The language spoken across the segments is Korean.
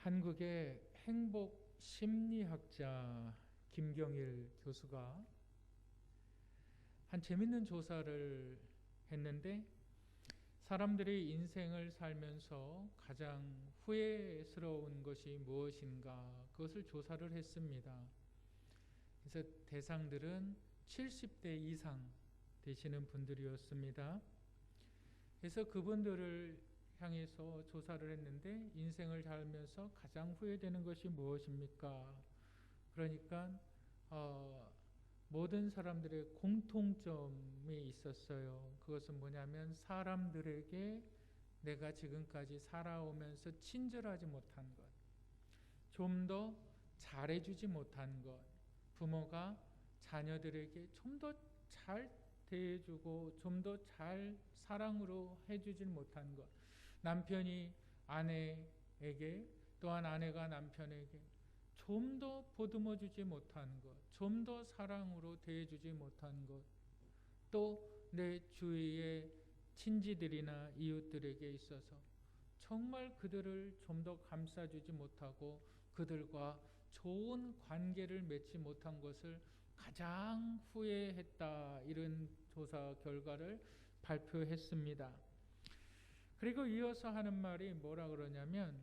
한국의 행복 심리학자 김경일 교수가 한 재밌는 조사를 했는데, 사람들이 인생을 살면서 가장 후회스러운 것이 무엇인가, 그것을 조사를 했습니다. 그래서 대상들은 70대 이상 되시는 분들이었습니다. 그래서 그분들을 향해서 조사를 했는데, 인생을 살면서 가장 후회되는 것이 무엇입니까? 그러니까 모든 사람들의 공통점이 있었어요. 그것은 뭐냐면, 사람들에게 내가 지금까지 살아오면서 친절하지 못한 것, 좀 더 잘해주지 못한 것, 부모가 자녀들에게 좀 더 잘 대해주고 좀 더 잘 사랑으로 해주지 못한 것, 남편이 아내에게, 또한 아내가 남편에게 좀 더 보듬어 주지 못한 것, 좀 더 사랑으로 대해주지 못한 것, 또 내 주위의 친지들이나 이웃들에게 있어서 정말 그들을 좀 더 감싸주지 못하고 그들과 좋은 관계를 맺지 못한 것을 가장 후회했다, 이런 조사 결과를 발표했습니다. 그리고 이어서 하는 말이 뭐라 그러냐면,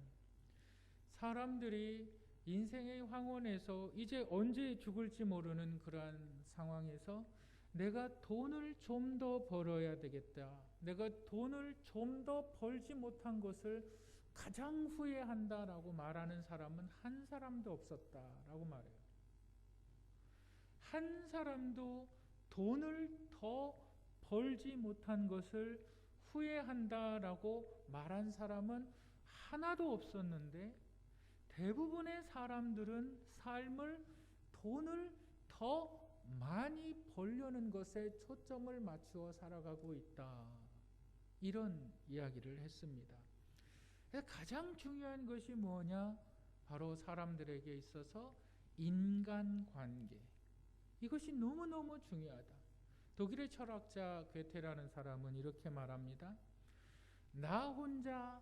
사람들이 인생의 황혼에서 이제 언제 죽을지 모르는 그러한 상황에서 내가 돈을 좀 더 벌어야 되겠다, 내가 돈을 좀 더 벌지 못한 것을 가장 후회한다라고 말하는 사람은 한 사람도 없었다라고 말해요. 한 사람도 돈을 더 벌지 못한 것을 후회한다라고 말한 사람은 하나도 없었는데, 대부분의 사람들은 삶을 돈을 더 많이 벌려는 것에 초점을 맞추어 살아가고 있다, 이런 이야기를 했습니다. 가장 중요한 것이 뭐냐? 바로 사람들에게 있어서 인간관계, 이것이 너무너무 중요하다. 독일의 철학자 괴테라는 사람은 이렇게 말합니다. 나 혼자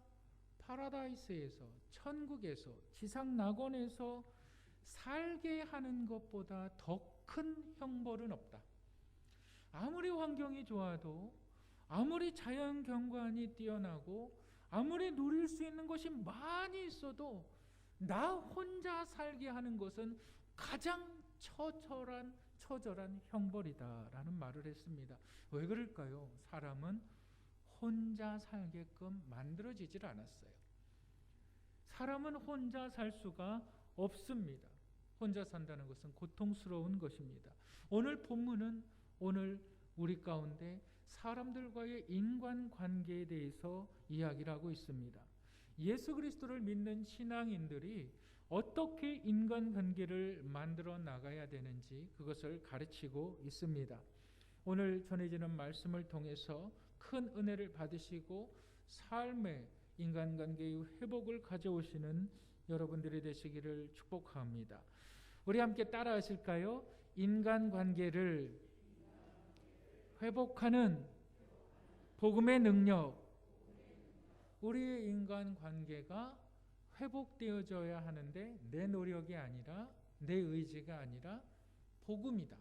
파라다이스에서, 천국에서, 지상 낙원에서 살게 하는 것보다 더 큰 형벌은 없다. 아무리 환경이 좋아도, 아무리 자연 경관이 뛰어나고, 아무리 누릴 수 있는 것이 많이 있어도 나 혼자 살게 하는 것은 가장 처절한 형벌이다라는 말을 했습니다. 왜 그럴까요? 사람은 혼자 살게끔 만들어지질 않았어요. 사람은 혼자 살 수가 없습니다. 혼자 산다는 것은 고통스러운 것입니다. 오늘 본문은 오늘 우리 가운데 사람들과의 인간관계에 대해서 이야기를 하고 있습니다. 예수 그리스도를 믿는 신앙인들이 어떻게 인간관계를 만들어 나가야 되는지 그것을 가르치고 있습니다. 오늘 전해지는 말씀을 통해서 큰 은혜를 받으시고 삶의 인간관계의 회복을 가져오시는 여러분들이 되시기를 축복합니다. 우리 함께 따라 하실까요? 인간관계를 회복하는 복음의 능력. 우리의 인간관계가 회복되어져야 하는데, 내 노력이 아니라, 내 의지가 아니라 복음이다.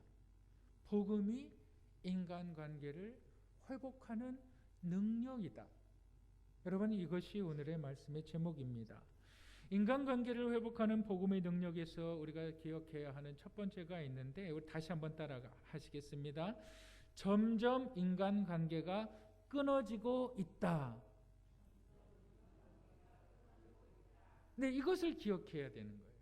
복음이 인간관계를 회복하는 능력이다. 여러분, 이것이 오늘의 말씀의 제목입니다. 인간관계를 회복하는 복음의 능력에서 우리가 기억해야 하는 첫 번째가 있는데, 우리 다시 한번 따라 하시겠습니다. 점점 인간관계가 끊어지고 있다. 네, 이것을 기억해야 되는 거예요.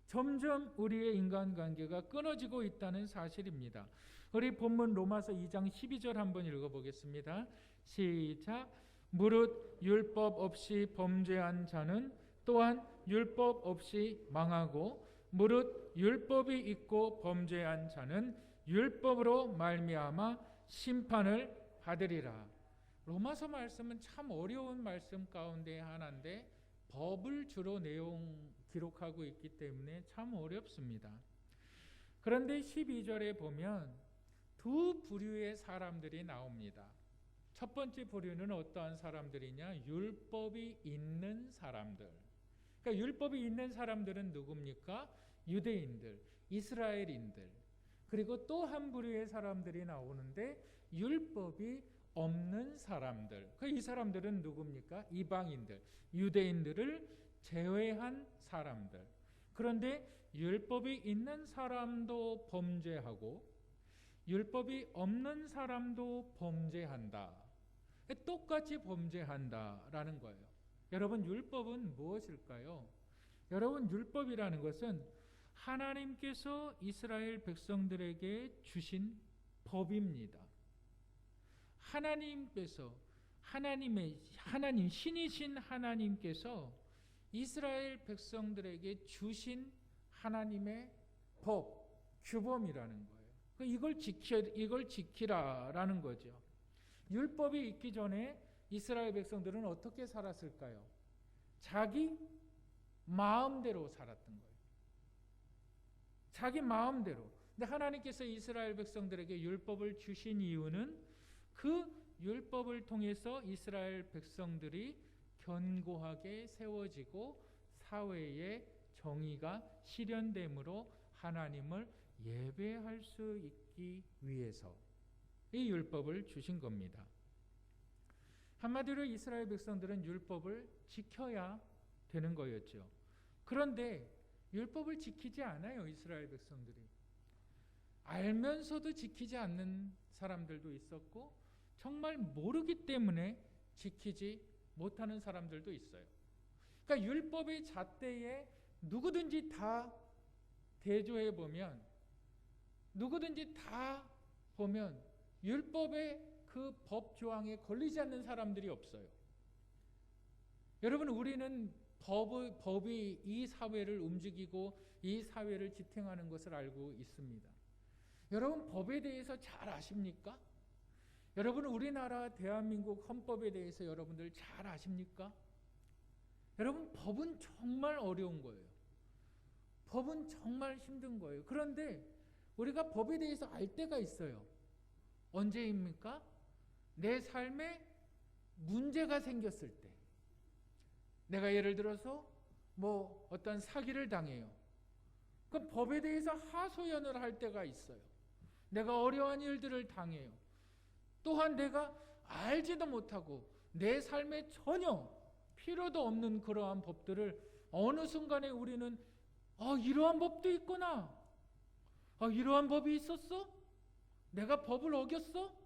점점 우리의 인간관계가 끊어지고 있다는 사실입니다. 우리 본문 로마서 2장 12절 한번 읽어보겠습니다. 시작. 무릇 율법 없이 범죄한 자는 또한 율법 없이 망하고, 무릇 율법이 있고 범죄한 자는 율법으로 말미암아 심판을 받으리라. 로마서 말씀은 참 어려운 말씀 가운데 하나인데, 법을 주로 기록하고 있기 때문에 참 어렵습니다. 그런데 12절에 보면 두 부류의 사람들이 나옵니다. 첫 번째 부류는 어떠한 사람들이냐? 율법이 있는 사람들. 그러니까 율법이 있는 사람들은 누굽니까? 유대인들, 이스라엘인들. 그리고 또 한 부류의 사람들이 나오는데 율법이 없는 사람들. 이 사람들은 누굽니까? 이방인들, 유대인들을 제외한 사람들. 그런데 율법이 있는 사람도 범죄하고 율법이 없는 사람도 범죄한다. 똑같이 범죄한다라는 거예요. 여러분, 율법은 무엇일까요? 여러분, 율법이라는 것은 하나님께서 이스라엘 백성들에게 주신 법입니다. 하나님께서 하나님 신이신 하나님께서 이스라엘 백성들에게 주신 하나님의 법, 규범이라는 거예요. 이걸 지키라라는 거죠. 율법이 있기 전에 이스라엘 백성들은 어떻게 살았을까요? 자기 마음대로 살았던 거예요. 자기 마음대로. 근데 하나님께서 이스라엘 백성들에게 율법을 주신 이유는 그 율법을 통해서 이스라엘 백성들이 견고하게 세워지고 사회의 정의가 실현됨으로 하나님을 예배할 수 있기 위해서 이 율법을 주신 겁니다. 한마디로 이스라엘 백성들은 율법을 지켜야 되는 거였죠. 그런데 율법을 지키지 않아요, 이스라엘 백성들이. 알면서도 지키지 않는 사람들도 있었고 정말 모르기 때문에 지키지 못하는 사람들도 있어요. 그러니까 율법의 잣대에 누구든지 다 대조해 보면, 누구든지 다 보면 율법의 그 법 조항에 걸리지 않는 사람들이 없어요. 여러분, 우리는 법이 이 사회를 움직이고 이 사회를 지탱하는 것을 알고 있습니다. 여러분, 법에 대해서 잘 아십니까? 여러분, 우리나라 대한민국 헌법에 대해서 여러분들 잘 아십니까? 여러분, 법은 정말 어려운 거예요. 법은 정말 힘든 거예요. 그런데 우리가 법에 대해서 알 때가 있어요. 언제입니까? 내 삶에 문제가 생겼을 때. 내가 예를 들어서 어떤 사기를 당해요. 그 법에 대해서 하소연을 할 때가 있어요. 내가 어려운 일들을 당해요. 또한 내가 알지도 못하고 내 삶에 전혀 필요도 없는 그러한 법들을 어느 순간에 우리는 이러한 법도 있구나. 이러한 법이 있었어? 내가 법을 어겼어?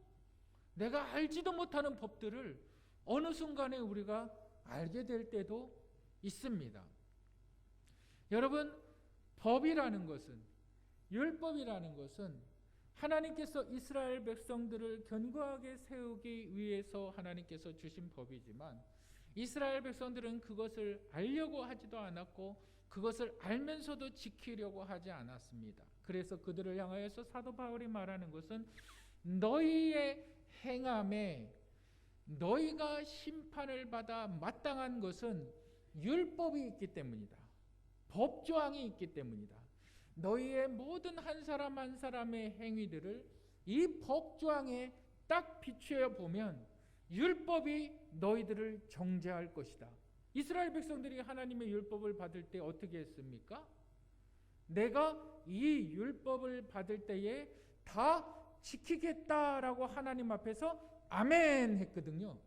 내가 알지도 못하는 법들을 어느 순간에 우리가 알게 될 때도 있습니다. 여러분, 법이라는 것은, 율법이라는 것은 하나님께서 이스라엘 백성들을 견고하게 세우기 위해서 하나님께서 주신 법이지만 이스라엘 백성들은 그것을 알려고 하지도 않았고 그것을 알면서도 지키려고 하지 않았습니다. 그래서 그들을 향하여서 사도 바울이 말하는 것은 너희의 행함에 너희가 심판을 받아 마땅한 것은 율법이 있기 때문이다. 법조항이 있기 때문이다. 너희의 모든 한 사람 한 사람의 행위들을 이 법조항에 딱 비추어 보면 율법이 너희들을 정죄할 것이다. 이스라엘 백성들이 하나님의 율법을 받을 때 어떻게 했습니까? 내가 이 율법을 받을 때에 다 지키겠다라고 하나님 앞에서 아멘 했거든요.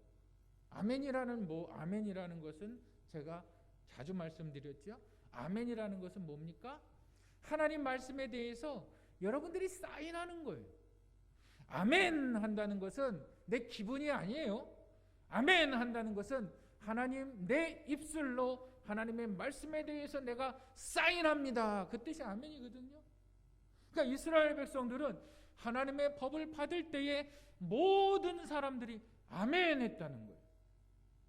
아멘이라는 것은 제가 자주 말씀드렸죠. 아멘이라는 것은 뭡니까? 하나님 말씀에 대해서 여러분들이 사인하는 거예요. 아멘 한다는 것은 내 기분이 아니에요. 아멘 한다는 것은 하나님 내 입술로 하나님의 말씀에 대해서 내가 사인합니다. 그 뜻이 아멘이거든요. 그러니까 이스라엘 백성들은 하나님의 법을 받을 때에 모든 사람들이 아멘 했다는 거예요.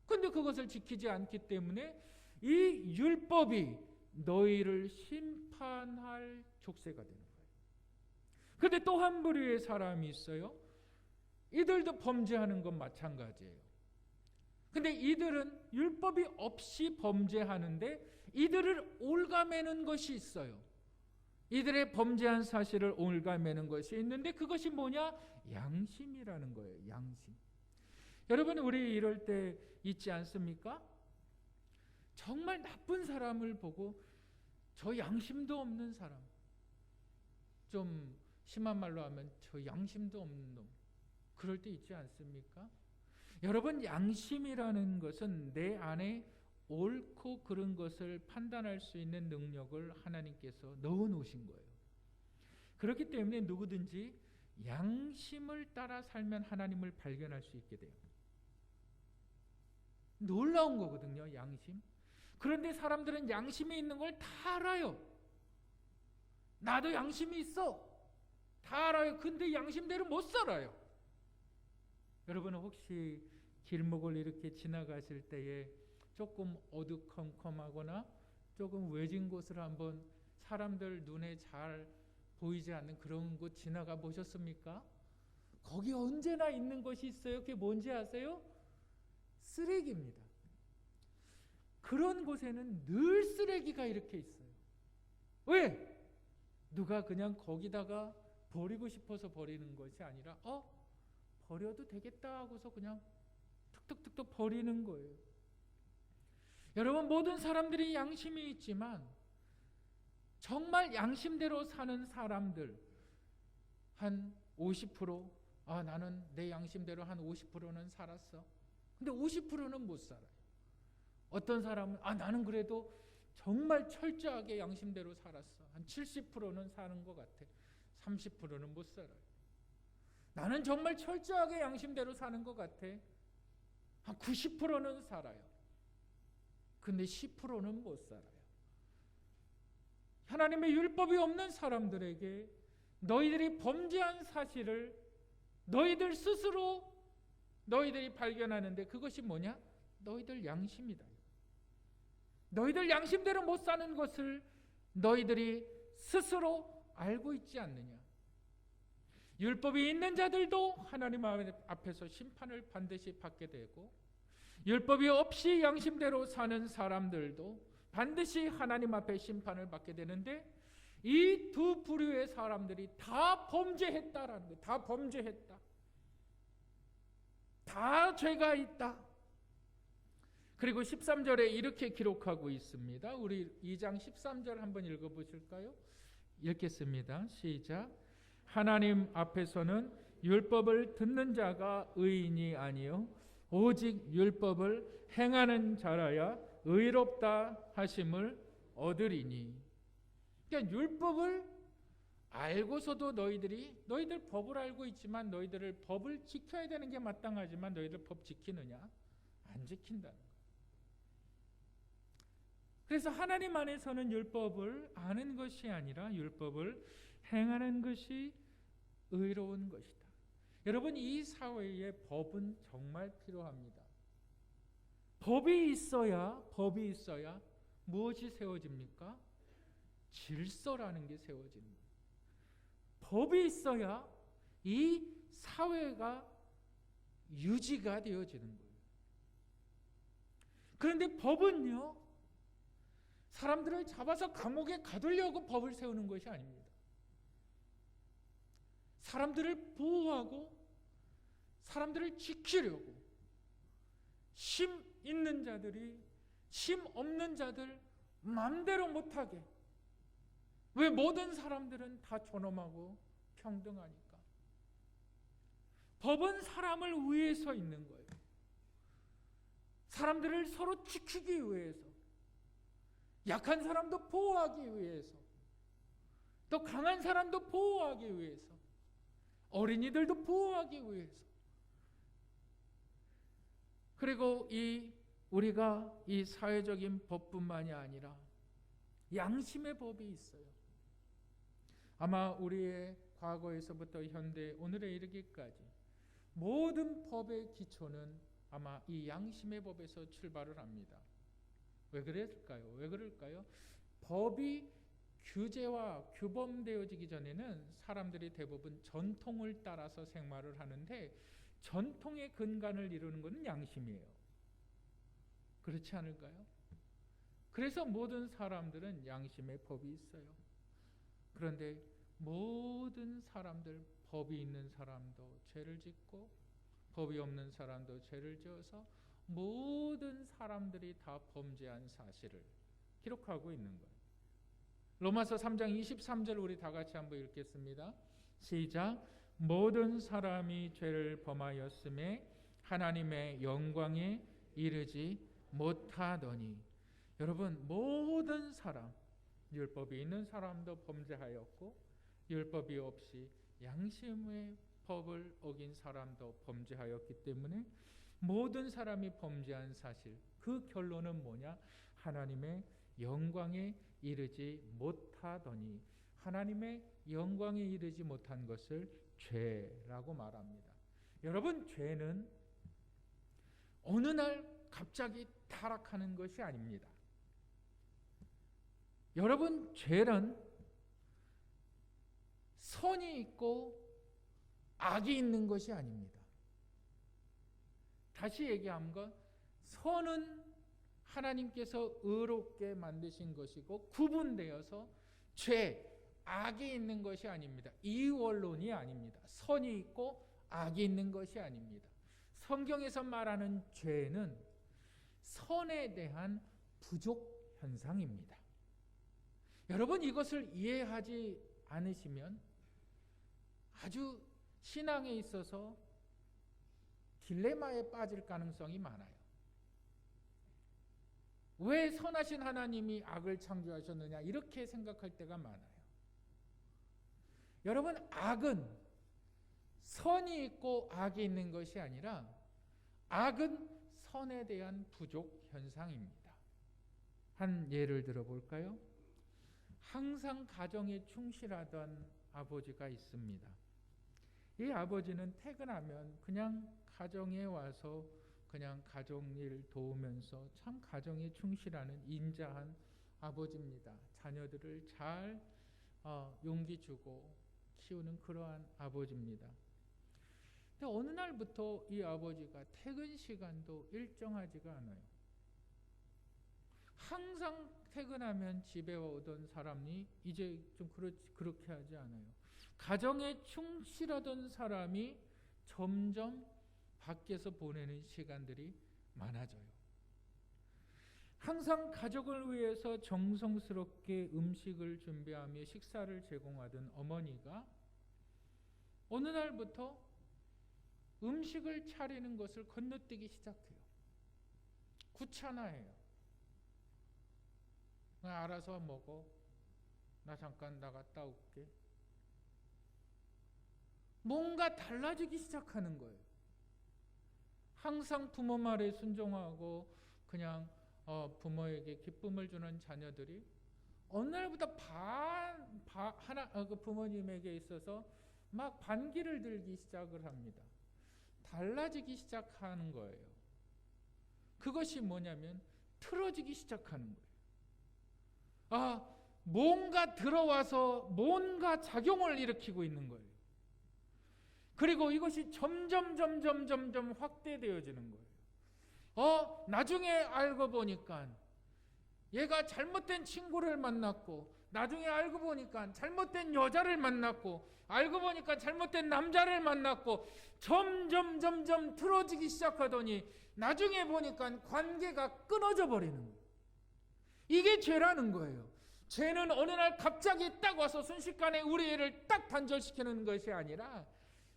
그런데 그것을 지키지 않기 때문에 이 율법이 너희를 심판할 족쇄가 되는 거예요. 그런데 또 한 부류의 사람이 있어요. 이들도 범죄하는 건 마찬가지예요. 근데 이들은 율법이 없이 범죄하는데 이들을 옭아매는 것이 있어요. 이들의 범죄한 사실을 옭아매는 것이 있는데 그것이 뭐냐? 양심이라는 거예요. 양심. 여러분, 우리 이럴 때 있지 않습니까? 정말 나쁜 사람을 보고 저 양심도 없는 사람, 좀 심한 말로 하면 저 양심도 없는 놈, 그럴 때 있지 않습니까? 여러분, 양심이라는 것은 내 안에 옳고 그른 것을 판단할 수 있는 능력을 하나님께서 넣어 놓으신 거예요. 그렇기 때문에 누구든지 양심을 따라 살면 하나님을 발견할 수 있게 돼요. 놀라운 거거든요, 양심. 그런데 사람들은 양심이 있는 걸 다 알아요. 나도 양심이 있어, 다 알아요. 근데 양심대로 못 살아요. 여러분은 혹시 길목을 이렇게 지나가실 때에 조금 어두컴컴하거나 조금 외진 곳을 한번 사람들 눈에 잘 보이지 않는 그런 곳 지나가 보셨습니까? 거기 언제나 있는 것이 있어요. 그게 뭔지 아세요? 쓰레기입니다. 그런 곳에는 늘 쓰레기가 이렇게 있어요. 왜? 누가 그냥 거기다가 버리고 싶어서 버리는 것이 아니라 버려도 되겠다 하고서 그냥 툭툭툭툭 버리는 거예요. 여러분, 모든 사람들이 양심이 있지만 정말 양심대로 사는 사람들 한 50%, 나는 내 양심대로 한 50%는 살았어. 근데 50%는 못 살아요. 어떤 사람은 나는 그래도 정말 철저하게 양심대로 살았어. 한 70%는 사는 것 같아. 30%는 못 살아요. 나는 정말 철저하게 양심대로 사는 것 같아. 한 90%는 살아요. 근데 10%는 못 살아요. 하나님의 율법이 없는 사람들에게 너희들이 범죄한 사실을 너희들 스스로 너희들이 발견하는데 그것이 뭐냐? 너희들 양심이다. 너희들 양심대로 못 사는 것을 너희들이 스스로 알고 있지 않느냐? 율법이 있는 자들도 하나님 앞에서 심판을 반드시 받게 되고, 율법이 없이 양심대로 사는 사람들도 반드시 하나님 앞에 심판을 받게 되는데, 이 두 부류의 사람들이 다 범죄했다라는 거예요. 다 범죄했다. 다 죄가 있다. 그리고 13절에 이렇게 기록하고 있습니다. 우리 2장 13절 한번 읽어보실까요? 읽겠습니다. 시작. 하나님 앞에서는 율법을 듣는 자가 의인이 아니요 오직 율법을 행하는 자라야 의롭다 하심을 얻으리니. 그러니까 율법을 알고서도 너희들 법을 알고 있지만 너희들을 법을 지켜야 되는 게 마땅하지만 너희들 법 지키느냐? 안 지킨다는 거예요. 그래서 하나님 안에서는 율법을 아는 것이 아니라 율법을 행하는 것이 의로운 것이다. 여러분, 이 사회에 법은 정말 필요합니다. 법이 있어야 무엇이 세워집니까? 질서라는 게 세워집니다. 법이 있어야 이 사회가 유지가 되어지는 거예요. 그런데 법은요, 사람들을 잡아서 감옥에 가두려고 법을 세우는 것이 아닙니다. 사람들을 보호하고 사람들을 지키려고 심 있는 자들이 심 없는 자들 마음대로 못하게. 왜? 모든 사람들은 다 존엄하고 평등하니까. 법은 사람을 위해서 있는 거예요. 사람들을 서로 지키기 위해서, 약한 사람도 보호하기 위해서, 또 강한 사람도 보호하기 위해서, 어린이들도 보호하기 위해서. 그리고 우리가 이 사회적인 법뿐만이 아니라 양심의 법이 있어요. 아마 우리의 과거에서부터 현대 오늘에 이르기까지 모든 법의 기초는 아마 이 양심의 법에서 출발을 합니다. 왜 그럴까요? 법이 규제와 규범되어지기 전에는 사람들이 대부분 전통을 따라서 생활을 하는데, 전통의 근간을 이루는 것은 양심이에요. 그렇지 않을까요? 그래서 모든 사람들은 양심의 법이 있어요. 그런데 모든 사람들, 법이 있는 사람도 죄를 짓고 법이 없는 사람도 죄를 지어서 모든 사람들이 다 범죄한 사실을 기록하고 있는 거예요. 로마서 3장 23절 우리 다 같이 한번 읽겠습니다. 시작. 모든 사람이 죄를 범하였음에 하나님의 영광에 이르지 못하더니. 여러분, 모든 사람, 율법이 있는 사람도 범죄하였고 율법이 없이 양심의 법을 어긴 사람도 범죄하였기 때문에 모든 사람이 범죄한 사실, 그 결론은 뭐냐? 하나님의 영광에 이르지 못하더니. 하나님의 영광에 이르지 못한 것을 죄라고 말합니다. 여러분, 죄는 어느 날 갑자기 타락하는 것이 아닙니다. 여러분, 죄는 선이 있고 악이 있는 것이 아닙니다. 다시 얘기하면 선은 하나님께서 의롭게 만드신 것이고 구분되어서 죄, 악이 있는 것이 아닙니다. 이원론이 아닙니다. 선이 있고 악이 있는 것이 아닙니다. 성경에서 말하는 죄는 선에 대한 부족 현상입니다. 여러분, 이것을 이해하지 않으시면 아주 신앙에 있어서 딜레마에 빠질 가능성이 많아요. 왜 선하신 하나님이 악을 창조하셨느냐 이렇게 생각할 때가 많아요. 여러분, 악은 선이 있고 악이 있는 것이 아니라 악은 선에 대한 부족 현상입니다. 한 예를 들어볼까요? 항상 가정에 충실하던 아버지가 있습니다. 이 아버지는 퇴근하면 그냥 가정에 와서 그냥 가정일 도우면서 참 가정에 충실하는 인자한 아버지입니다. 자녀들을 잘 용기 주고 키우는 그러한 아버지입니다. 근데 어느 날부터 이 아버지가 퇴근 시간도 일정하지가 않아요. 항상 퇴근하면 집에 오던 사람이 이제 좀 그렇게 하지 않아요. 가정에 충실하던 사람이 점점 밖에서 보내는 시간들이 많아져요. 항상 가족을 위해서 정성스럽게 음식을 준비하며 식사를 제공하던 어머니가 어느 날부터 음식을 차리는 것을 건너뛰기 시작해요. 귀찮아해요. 나 알아서 먹어. 나 잠깐 나갔다 올게. 뭔가 달라지기 시작하는 거예요. 항상 부모 말에 순종하고 그냥 부모에게 기쁨을 주는 자녀들이 어느 날부터 그 부모님에게 있어서 막 반기를 들기 시작을 합니다. 달라지기 시작하는 거예요. 그것이 뭐냐면 틀어지기 시작하는 거예요. 뭔가 들어와서 뭔가 작용을 일으키고 있는 거예요. 그리고 이것이 점점 확대되어지는 거예요. 나중에 알고 보니까 얘가 잘못된 친구를 만났고, 나중에 알고 보니까 잘못된 여자를 만났고, 알고 보니까 잘못된 남자를 만났고, 점점 틀어지기 시작하더니 나중에 보니까 관계가 끊어져 버리는 거예요. 이게 죄라는 거예요. 죄는 어느 날 갑자기 딱 와서 순식간에 우리 애를 딱 단절시키는 것이 아니라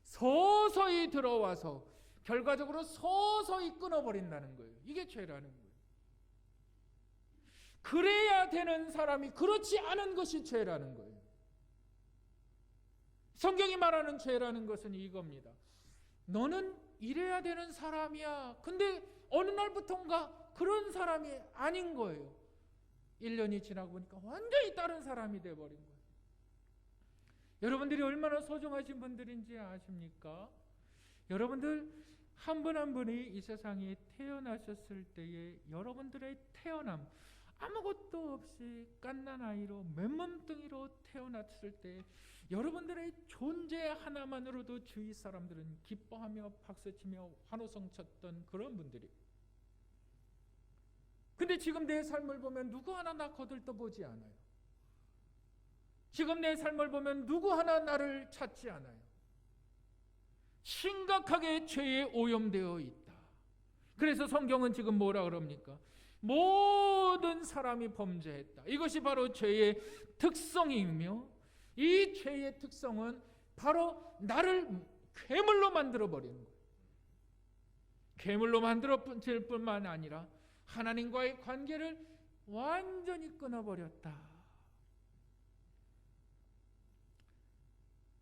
서서히 들어와서 결과적으로 서서히 끊어버린다는 거예요. 이게 죄라는 거예요. 그래야 되는 사람이 그렇지 않은 것이 죄라는 거예요. 성경이 말하는 죄라는 것은 이겁니다. 너는 이래야 되는 사람이야. 근데 어느 날부터인가 그런 사람이 아닌 거예요. 1년이 지나고 보니까 완전히 다른 사람이 돼버린 거예요. 여러분들이 얼마나 소중하신 분들인지 아십니까? 여러분들 한 분 한 분이 이 세상에 태어나셨을 때에 여러분들의 태어남, 아무것도 없이 갓난아이로 맨몸뚱이로 태어났을 때 여러분들의 존재 하나만으로도 주위 사람들은 기뻐하며 박수치며 환호성 쳤던 그런 분들이. 근데 지금 내 삶을 보면 누구 하나 나 거들떠보지 않아요. 지금 내 삶을 보면 누구 하나 나를 찾지 않아요. 심각하게 죄에 오염되어 있다. 그래서 성경은 지금 뭐라 그럽니까? 모든 사람이 범죄했다. 이것이 바로 죄의 특성이며, 이 죄의 특성은 바로 나를 괴물로 만들어 버리는 거예요. 괴물로 만들어질 뿐만 아니라 하나님과의 관계를 완전히 끊어버렸다.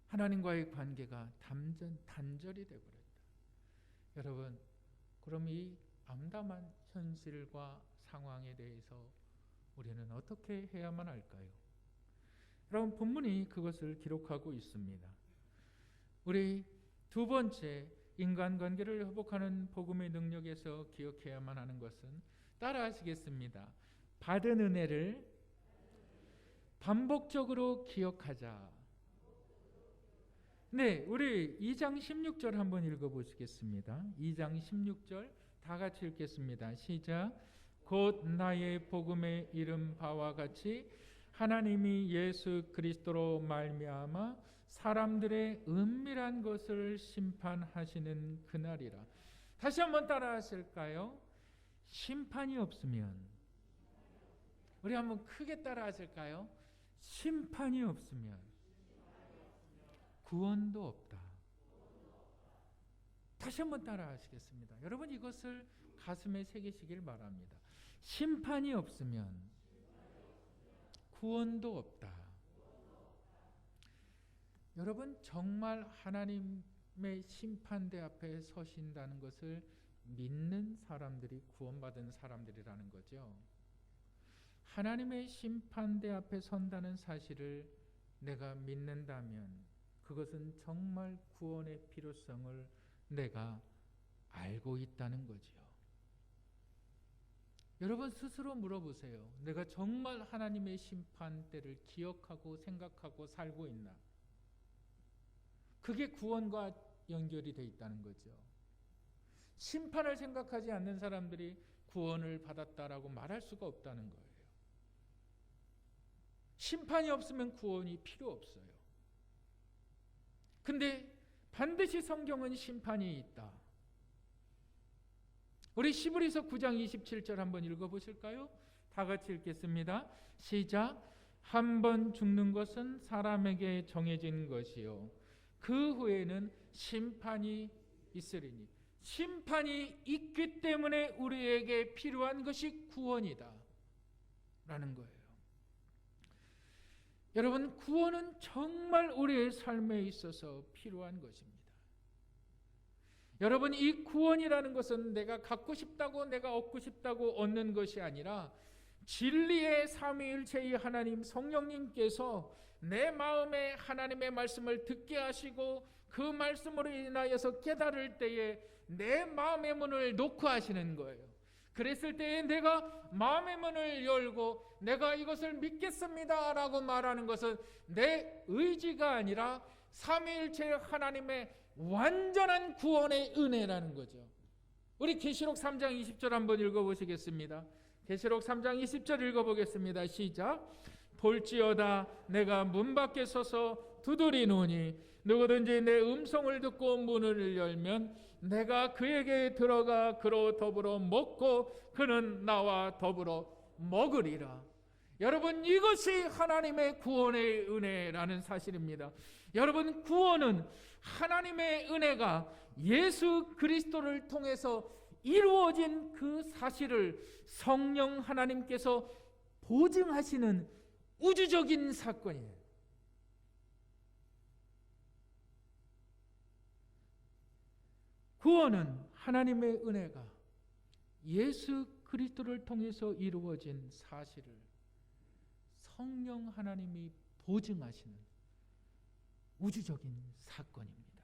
하나님과의 관계가 단절이 되어버렸다. 여러분, 그럼 이 암담한 현실과 상황에 대해서 우리는 어떻게 해야만 할까요? 여러분, 본문이 그것을 기록하고 있습니다. 우리 두 번째, 인간관계를 회복하는 복음의 능력에서 기억해야만 하는 것은, 따라 하시겠습니다. 받은 은혜를 반복적으로 기억하자. 네, 우리 2장 16절 한번 읽어보시겠습니다. 2장 16절 다 같이 읽겠습니다. 시작. 곧 나의 복음의 이름 바와 같이 하나님이 예수 그리스도로 말미암아 사람들의 은밀한 것을 심판하시는 그날이라. 다시 한번 따라 하실까요? 심판이 없으면, 우리 한번 크게 따라 하실까요? 심판이 없으면 구원도 없다. 다시 한번 따라 하시겠습니다. 여러분, 이것을 가슴에 새기시길 바랍니다. 심판이 없으면 구원도 없다. 여러분, 정말 하나님의 심판대 앞에 서신다는 것을 믿는 사람들이 구원받은 사람들이라는 거죠. 하나님의 심판대 앞에 선다는 사실을 내가 믿는다면 그것은 정말 구원의 필요성을 내가 알고 있다는 거지요. 여러분, 스스로 물어보세요. 내가 정말 하나님의 심판대를 기억하고 생각하고 살고 있나? 그게 구원과 연결이 되어 있다는 거죠. 심판을 생각하지 않는 사람들이 구원을 받았다라고 말할 수가 없다는 거예요. 심판이 없으면 구원이 필요 없어요. 근데 반드시 성경은 심판이 있다. 우리 시브리서 9장 27절 한번 읽어보실까요? 다 같이 읽겠습니다. 시작. 한 번 죽는 것은 사람에게 정해진 것이요 그 후에는 심판이 있으리니. 심판이 있기 때문에 우리에게 필요한 것이 구원이다 라는 거예요. 여러분, 구원은 정말 우리의 삶에 있어서 필요한 것입니다. 여러분, 이 구원이라는 것은 내가 갖고 싶다고, 내가 얻고 싶다고 얻는 것이 아니라 진리의 삼위일체의 하나님 성령님께서 내 마음에 하나님의 말씀을 듣게 하시고 그 말씀으로 인하여서 깨달을 때에 내 마음의 문을 놓고 하시는 거예요. 그랬을 때에 내가 마음의 문을 열고 내가 이것을 믿겠습니다 라고 말하는 것은 내 의지가 아니라 삼위일체 하나님의 완전한 구원의 은혜라는 거죠. 우리 계시록 3장 20절 한번 읽어보시겠습니다. 계시록 3장 20절 읽어보겠습니다. 시작. 볼지어다 내가 문 밖에 서서 두드리노니 누구든지 내 음성을 듣고 문을 열면 내가 그에게 들어가 그로 더불어 먹고 그는 나와 더불어 먹으리라. 여러분, 이것이 하나님의 구원의 은혜라는 사실입니다. 여러분, 구원은 하나님의 은혜가 예수 그리스도를 통해서 이루어진 그 사실을 성령 하나님께서 보증하시는 우주적인 사건이에요. 구원은 하나님의 은혜가 예수 그리스도를 통해서 이루어진 사실을 성령 하나님이 보증하시는 우주적인 사건입니다.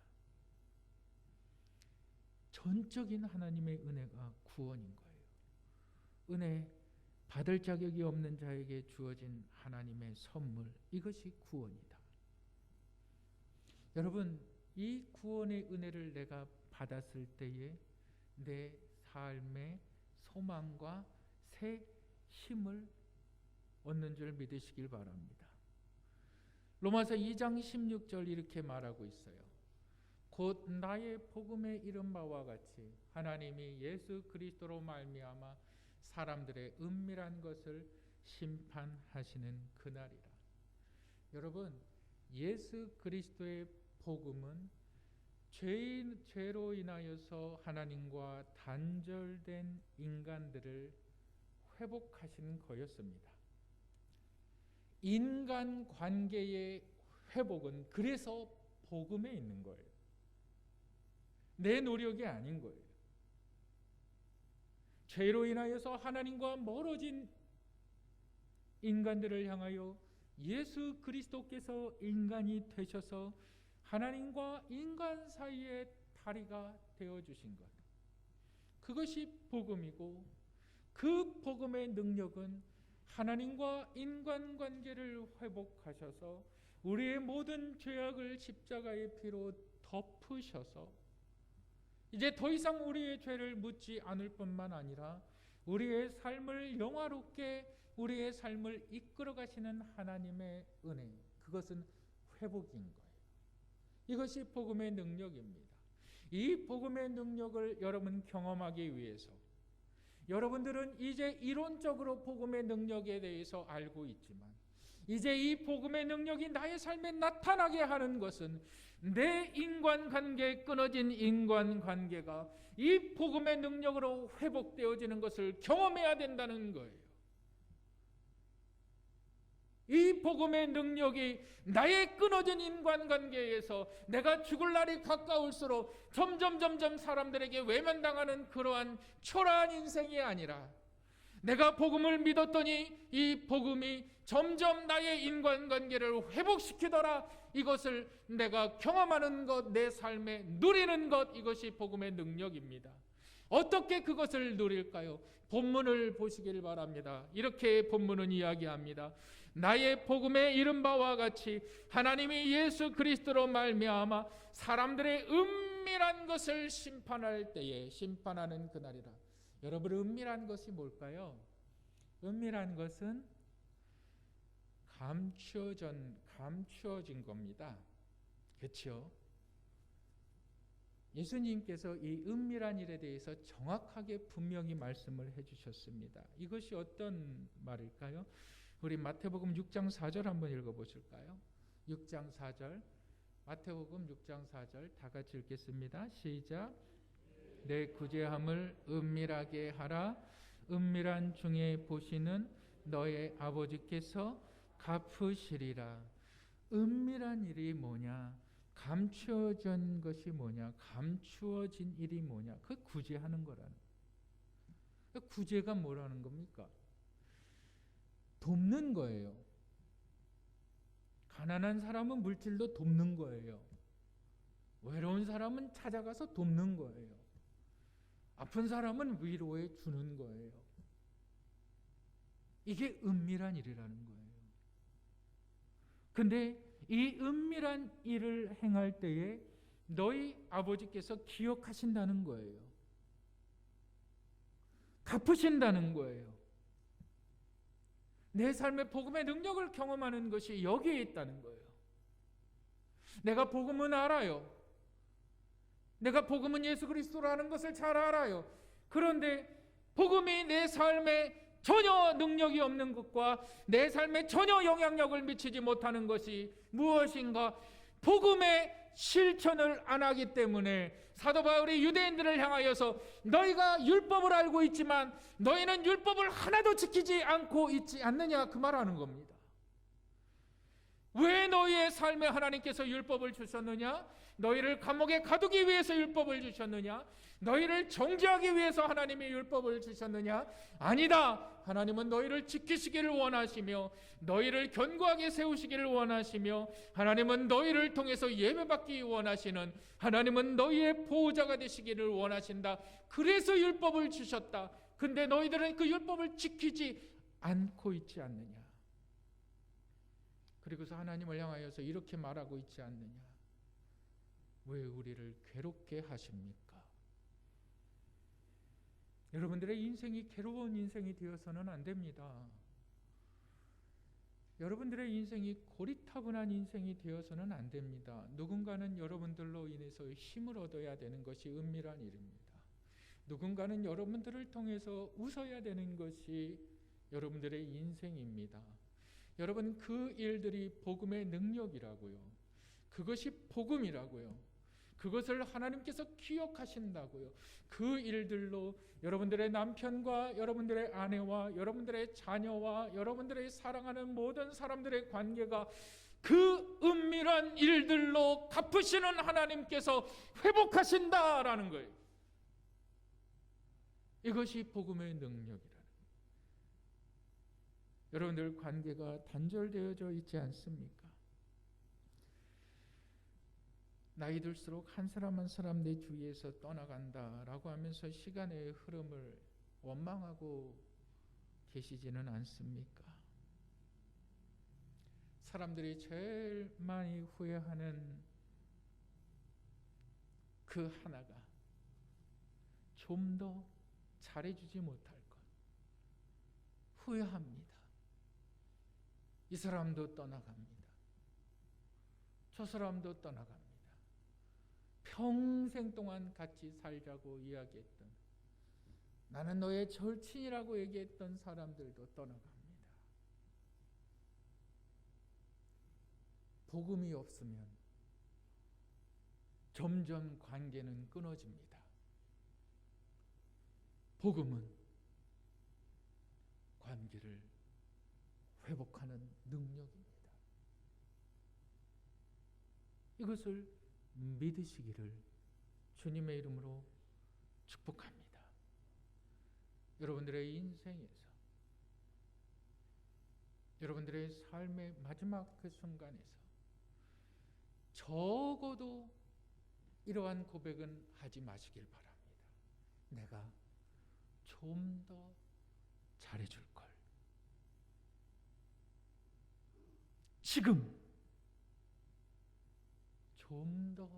전적인 하나님의 은혜가 구원인 거예요. 은혜 받을 자격이 없는 자에게 주어진 하나님의 선물, 이것이 구원이다. 여러분, 이 구원의 은혜를 내가 받았을 때에 내 삶의 소망과 새 힘을 얻는 줄 믿으시길 바랍니다. 로마서 2장 16절 이렇게 말하고 있어요. 곧 나의 복음에 이른 바와 같이 하나님이 예수 그리스도로 말미암아 사람들의 은밀한 것을 심판하시는 그날이라. 여러분, 예수 그리스도의 복음은 죄로 인하여서 하나님과 단절된 인간들을 회복하시는 거였습니다. 인간 관계의 회복은 그래서 복음에 있는 거예요. 내 노력이 아닌 거예요. 죄로 인하여서 하나님과 멀어진 인간들을 향하여 예수 그리스도께서 인간이 되셔서 하나님과 인간 사이의 다리가 되어주신 것, 그것이 복음이고, 그 복음의 능력은 하나님과 인간관계를 회복하셔서 우리의 모든 죄악을 십자가의 피로 덮으셔서 이제 더 이상 우리의 죄를 묻지 않을 뿐만 아니라 우리의 삶을 영화롭게, 우리의 삶을 이끌어 가시는 하나님의 은혜, 그것은 회복인 거예요. 이것이 복음의 능력입니다. 이 복음의 능력을 여러분 경험하기 위해서, 여러분들은 이제 이론적으로 복음의 능력에 대해서 알고 있지만, 이제 이 복음의 능력이 나의 삶에 나타나게 하는 것은 내 인간관계, 끊어진 인간관계가 이 복음의 능력으로 회복되어지는 것을 경험해야 된다는 거예요. 이 복음의 능력이 나의 끊어진 인간관계에서 내가 죽을 날이 가까울수록 점점 사람들에게 외면당하는 그러한 초라한 인생이 아니라, 내가 복음을 믿었더니 이 복음이 점점 나의 인간관계를 회복시키더라, 이것을 내가 경험하는 것, 내 삶에 누리는 것, 이것이 복음의 능력입니다. 어떻게 그것을 누릴까요? 본문을 보시길 바랍니다. 이렇게 본문은 이야기합니다. 나의 복음에 이른 바와 같이 하나님이 예수 그리스도로 말미암아 사람들의 은밀한 것을 심판할 때에, 심판하는 그날이라. 여러분, 은밀한 것이 뭘까요? 은밀한 것은 감추어진 겁니다. 그렇죠? 예수님께서 이 은밀한 일에 대해서 정확하게 분명히 말씀을 해주셨습니다. 이것이 어떤 말일까요? 우리 마태복음 6장 4절 한번 읽어보실까요? 6장 4절, 마태복음 6장 4절 다 같이 읽겠습니다. 시작. 내 구제함을 은밀하게 하라. 은밀한 중에 보시는 너의 아버지께서 갚으시리라. 은밀한 일이 뭐냐? 감추어진 것이 뭐냐? 감추어진 일이 뭐냐? 그 구제하는 거라는. 그 구제가 뭐라는 겁니까? 돕는 거예요. 가난한 사람은 물질로 돕는 거예요. 외로운 사람은 찾아가서 돕는 거예요. 아픈 사람은 위로해 주는 거예요. 이게 은밀한 일이라는 거예요. 근데 이 은밀한 일을 행할 때에 너희 아버지께서 기억하신다는 거예요. 갚으신다는 거예요. 내 삶의 복음의 능력을 경험하는 것이 여기에 있다는 거예요. 내가 복음은 알아요. 내가 복음은 예수 그리스도라는 것을 잘 알아요. 그런데 복음이 내 삶에 전혀 능력이 없는 것과 내 삶에 전혀 영향력을 미치지 못하는 것이 무엇인가? 복음의 실천을 안 하기 때문에 사도 바울이 유대인들을 향하여서 너희가 율법을 알고 있지만 너희는 율법을 하나도 지키지 않고 있지 않느냐, 그 말하는 겁니다. 왜 너희의 삶에 하나님께서 율법을 주셨느냐? 너희를 감옥에 가두기 위해서 율법을 주셨느냐? 너희를 정죄하기 위해서 하나님이 율법을 주셨느냐? 아니다. 하나님은 너희를 지키시기를 원하시며 너희를 견고하게 세우시기를 원하시며 하나님은 너희를 통해서 예배받기 원하시는, 하나님은 너희의 보호자가 되시기를 원하신다. 그래서 율법을 주셨다. 근데 너희들은 그 율법을 지키지 않고 있지 않느냐? 그리고서 하나님을 향하여서 이렇게 말하고 있지 않느냐? 왜 우리를 괴롭게 하십니까? 여러분들의 인생이 괴로운 인생이 되어서는 안 됩니다. 여러분들의 인생이 고리타분한 인생이 되어서는 안 됩니다. 누군가는 여러분들로 인해서 힘을 얻어야 되는 것이 은밀한 일입니다. 누군가는 여러분들을 통해서 웃어야 되는 것이 여러분들의 인생입니다. 여러분, 그 일들이 복음의 능력이라고요. 그것이 복음이라고요. 그것을 하나님께서 기억하신다고요. 그 일들로 여러분들의 남편과 여러분들의 아내와 여러분들의 자녀와 여러분들의 사랑하는 모든 사람들의 관계가 그 은밀한 일들로 갚으시는 하나님께서 회복하신다라는 거예요. 이것이 복음의 능력이라는 거예요. 여러분들 관계가 단절되어져 있지 않습니까? 나이 들수록 한 사람 한 사람 내 주위에서 떠나간다라고 하면서 시간의 흐름을 원망하고 계시지는 않습니까? 사람들이 제일 많이 후회하는 그 하나가 좀 더 잘해주지 못할 것. 후회합니다. 이 사람도 떠나갑니다. 저 사람도 떠나갑니다. 평생 동안 같이 살자고 이야기했던, 나는 너의 절친이라고 얘기했던 사람들도 떠나갑니다. 복음이 없으면 점점 관계는 끊어집니다. 복음은 관계를 회복하는 능력입니다. 이것을 믿으시기를 주님의 이름으로 축복합니다. 여러분들의 인생에서, 여러분들의 삶의 마지막 그 순간에서 적어도 이러한 고백은 하지 마시길 바랍니다. 내가 좀 더 잘해줄 걸. 지금 좀 더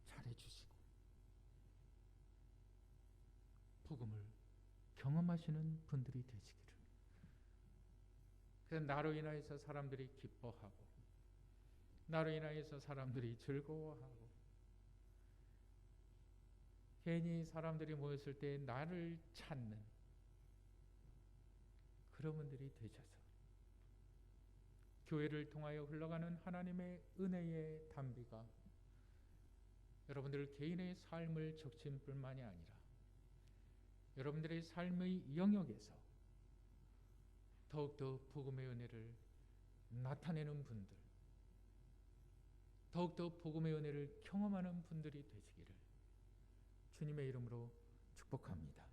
잘해주시고 복음을 경험하시는 분들이 되시기를. 그래서 나로 인하여서 사람들이 기뻐하고, 나로 인하여서 사람들이 즐거워하고, 괜히 사람들이 모였을 때 나를 찾는 그런 분들이 되셔서 교회를 통하여 흘러가는 하나님의 은혜의 담비가 여러분들 개인의 삶을 적신 뿐만이 아니라 여러분들의 삶의 영역에서 더욱더 복음의 은혜를 나타내는 분들, 더욱더 복음의 은혜를 경험하는 분들이 되시기를 주님의 이름으로 축복합니다.